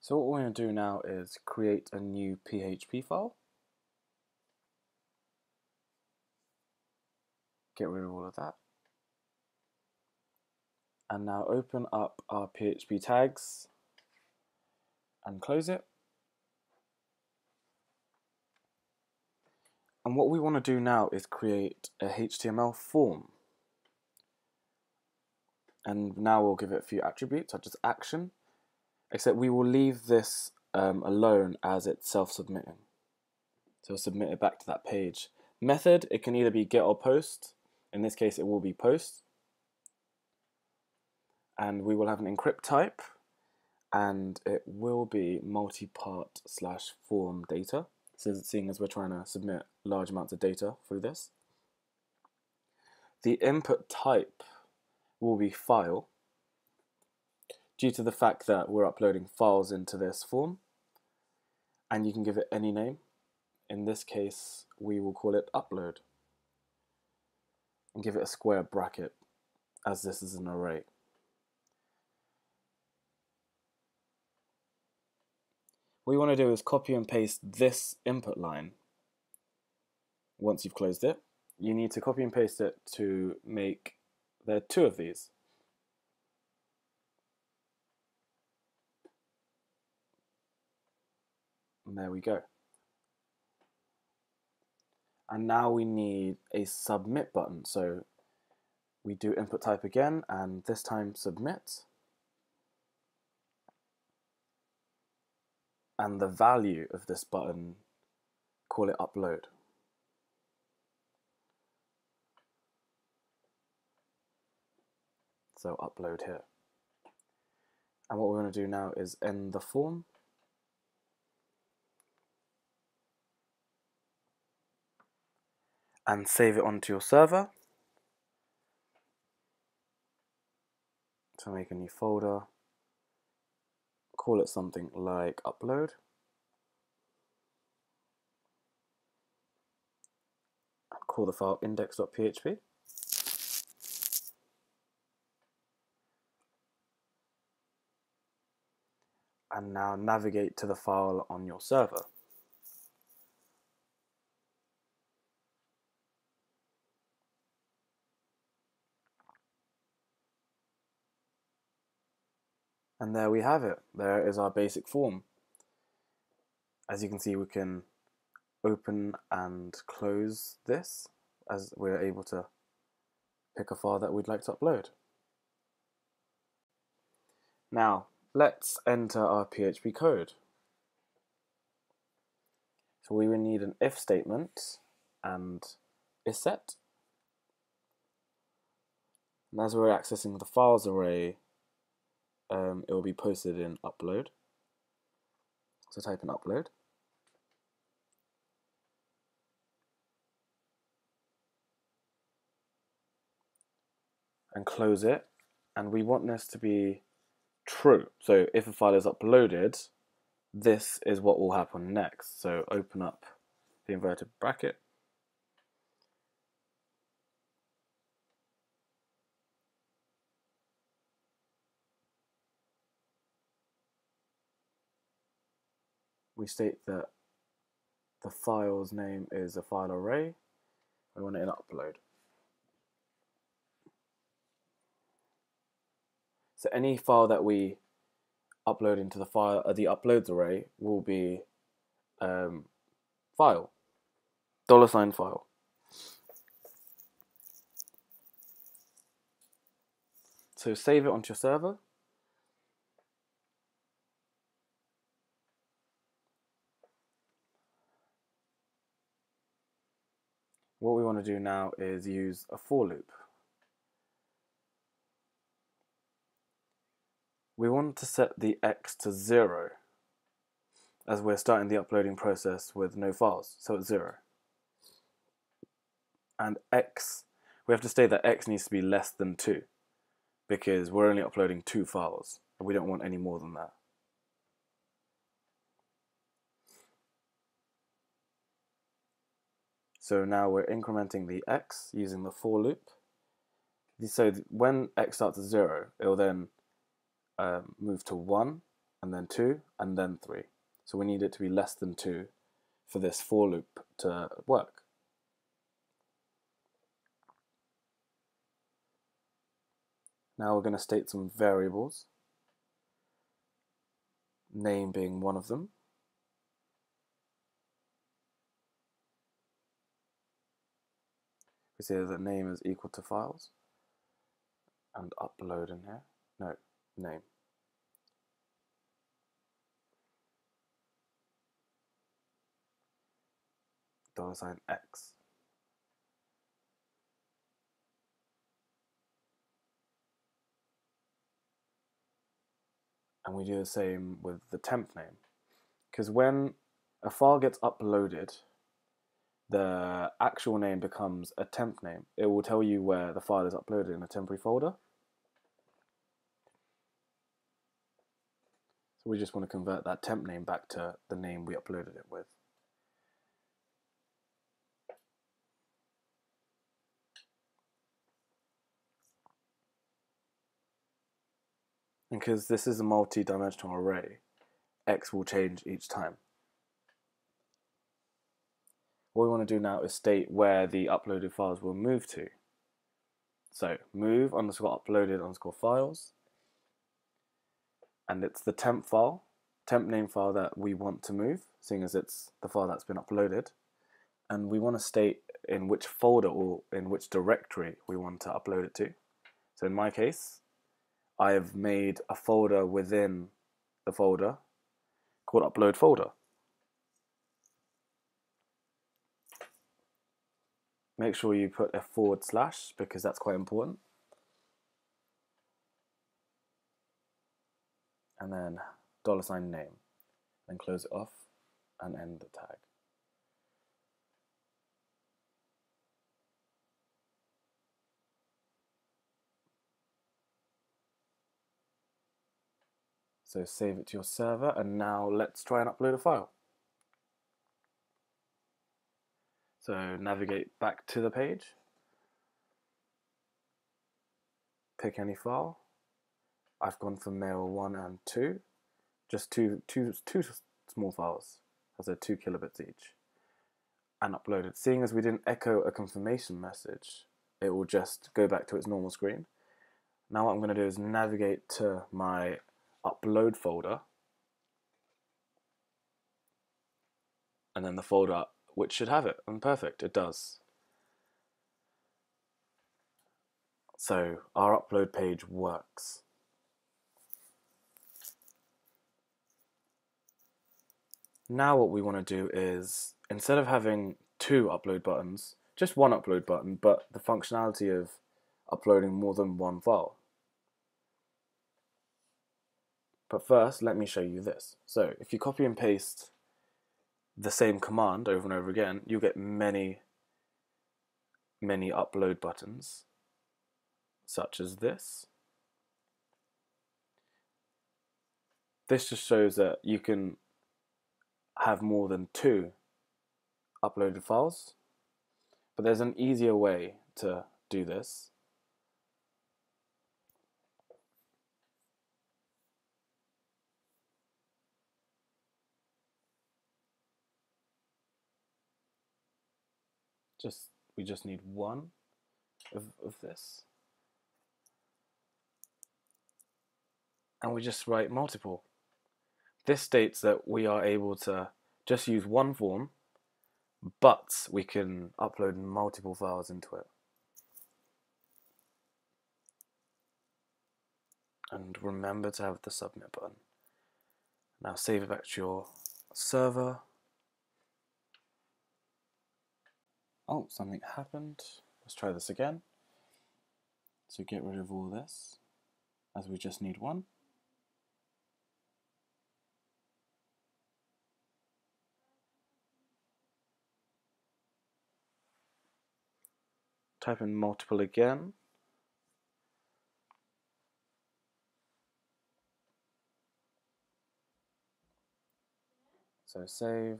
So what we're going to do now is create a new PHP file. Get rid of all of that. And now open up our PHP tags and close it. And what we want to do now is create a HTML form. And now we'll give it a few attributes such as action, except we will leave this alone as it's self-submitting. So we'll submit it back to that page. Method, it can either be get or post. In this case, it will be post. And we will have an encrypt type, and it will be multi-part / form data. So seeing as we're trying to submit large amounts of data through this. The input type will be file, due to the fact that we're uploading files into this form, and you can give it any name. In this case, we will call it upload, and give it a square bracket, as this is an array. What you want to do is copy and paste this input line. Once you've closed it, you need to copy and paste it to make, there are two of these. And there we go. And now we need a submit button. So we do input type again, and this time submit. And the value of this button, call it upload. So upload here. And what we're going to do now is end the form. And save it onto your server. So make a new folder. Call it something like upload. And call the file index.php. And now navigate to the file on your server. And there we have it. There is our basic form. As you can see, we can open and close this as we're able to pick a file that we'd like to upload. Now, let's enter our PHP code. So we will need an if statement and isSet. And as we're accessing the files array, it will be posted in upload. So type in upload. And close it. And we want this to be true. So if a file is uploaded, this is what will happen next. So open up the inverted bracket. We state that the file's name is a file array. We want it in upload. So any file that we upload into the file, the uploads array will be file, $file. So save it onto your server. What we want to do now is use a for loop. We want to set the x to 0 as we're starting the uploading process with no files, so it's 0. And x, we have to state that x needs to be less than 2 because we're only uploading 2 files and we don't want any more than that. So now we're incrementing the x using the for loop. So when x starts at 0, it will then move to 1, and then 2, and then 3. So we need it to be less than 2 for this for loop to work. Now we're going to state some variables, name being one of them. We say that name is equal to files, and upload in here. No, name. $X. And we do the same with the temp name. Because when a file gets uploaded, the actual name becomes a temp name. It will tell you where the file is uploaded in a temporary folder. So we just want to convert that temp name back to the name we uploaded it with. And because this is a multi-dimensional array, X will change each time. What we want to do now is state where the uploaded files will move to. So move underscore uploaded underscore files, and it's the temp name file that we want to move, seeing as it's the file that's been uploaded. And we want to state in which folder or in which directory we want to upload it to. So in my case, I have made a folder within the folder called upload folder. Make sure you put a / because that's quite important. And then $name. Then close it off and end the tag. So save it to your server, and now let's try and upload a file. So navigate back to the page, pick any file. I've gone for mail 1 and 2, just two small files, as they're 2 kilobits each, and upload it. Seeing as we didn't echo a confirmation message, it will just go back to its normal screen. Now what I'm going to do is navigate to my upload folder, and then the folder which should have it, and perfect, it does. So our upload page works. Now what we want to do is, instead of having 2 upload buttons, just 1 upload button, but the functionality of uploading more than 1 file. But first, let me show you this. So if you copy and paste the same command over and over again, you'll get many upload buttons, such as this. This just shows that you can have more than 2 uploaded files, but there's an easier way to do this. We just need 1 of this, and we just write multiple. This states that we are able to just use 1 form, but we can upload multiple files into it. And remember to have the submit button. Now save it back to your server. Oh, something happened. Let's try this again. So get rid of all this, as we just need 1. Type in multiple again. So save.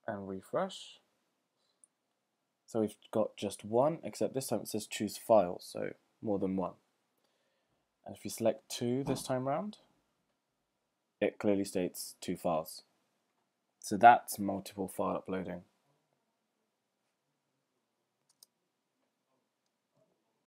And refresh. So we've got just one, except this time it says choose files, so more than one. And if you select 2 this time round, it clearly states 2 files. So that's multiple file uploading.